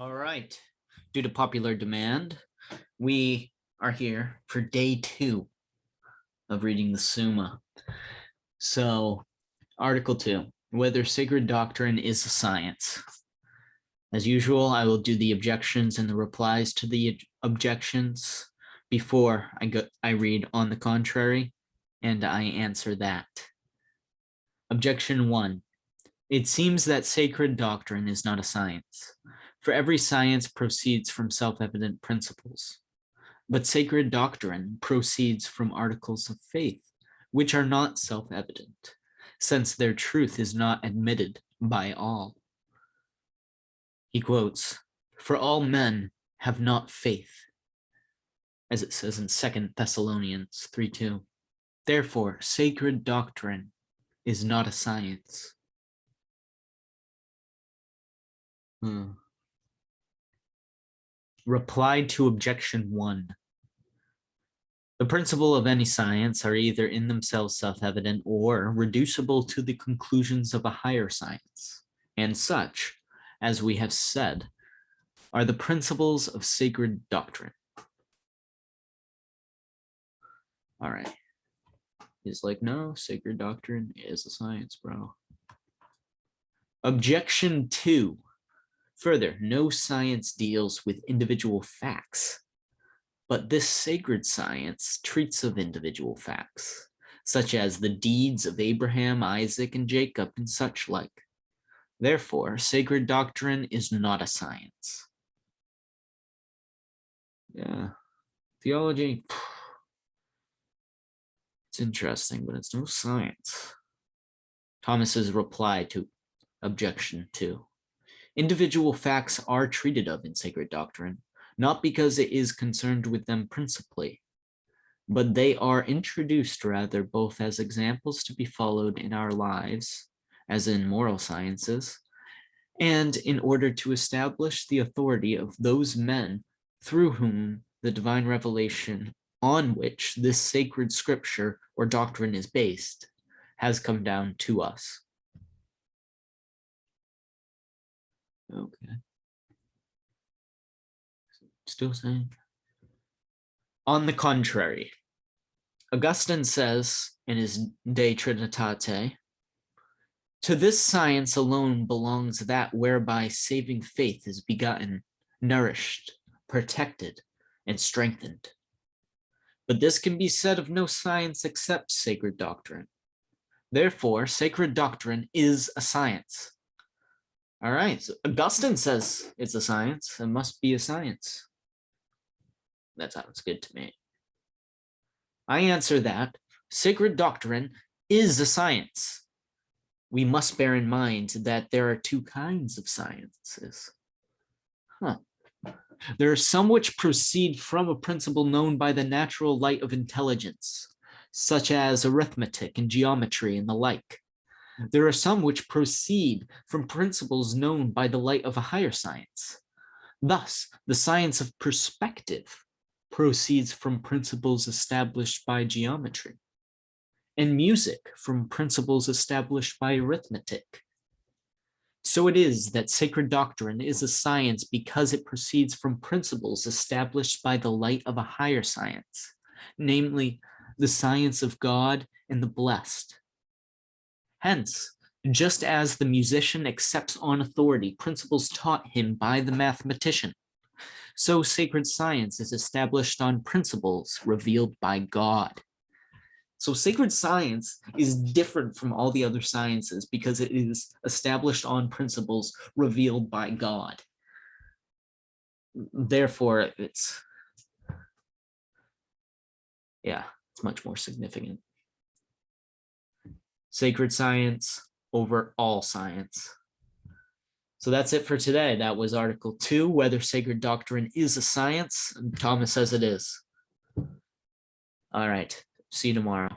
All right. Due to popular demand, we are here for day 2 of reading the Summa. So, Article 2, whether sacred doctrine is a science. As usual, I will do the objections and the replies to the objections before I read on the contrary, and I answer that. Objection 1. It seems that sacred doctrine is not a science, for every science proceeds from self-evident principles. But sacred doctrine proceeds from articles of faith, which are not self-evident, since their truth is not admitted by all. He quotes, "For all men have not faith," as it says in 2 Thessalonians 3:2. Therefore, sacred doctrine is not a science. Reply to objection 1. The principles of any science are either in themselves self-evident or reducible to the conclusions of a higher science, and such, as we have said, are the principles of sacred doctrine. All right. He's like, no, sacred doctrine is a science, bro. Objection 2. Further, no science deals with individual facts, but this sacred science treats of individual facts, such as the deeds of Abraham, Isaac, and Jacob, and such like. Therefore, sacred doctrine is not a science. Yeah, theology, it's interesting, but it's no science. Thomas's reply to objection 2. Individual facts are treated of in sacred doctrine, not because it is concerned with them principally, but they are introduced rather both as examples to be followed in our lives, as in moral sciences, and in order to establish the authority of those men through whom the divine revelation on which this sacred scripture or doctrine is based has come down to us. Okay. Still saying. On the contrary, Augustine says in his De Trinitate, to this science alone belongs that whereby saving faith is begotten, nourished, protected, and strengthened. But this can be said of no science except sacred doctrine. Therefore, sacred doctrine is a science. All right, so Augustine says it's a science. It must be a science. That sounds good to me. I answer that sacred doctrine is a science. We must bear in mind that there are two kinds of sciences. There are some which proceed from a principle known by the natural light of intelligence, such as arithmetic and geometry and the like. There are some which proceed from principles known by the light of a higher science. Thus, the science of perspective proceeds from principles established by geometry, and music from principles established by arithmetic. So it is that sacred doctrine is a science because it proceeds from principles established by the light of a higher science, namely the science of God and the blessed. Hence, just as the musician accepts on authority principles taught him by the mathematician, so sacred science is established on principles revealed by God. So sacred science is different from all the other sciences because it is established on principles revealed by God. Therefore, it's much more significant. Sacred science over all science. So that's it for today. That was Article 2, whether sacred doctrine is a science. And Thomas says it is. All right. See you tomorrow.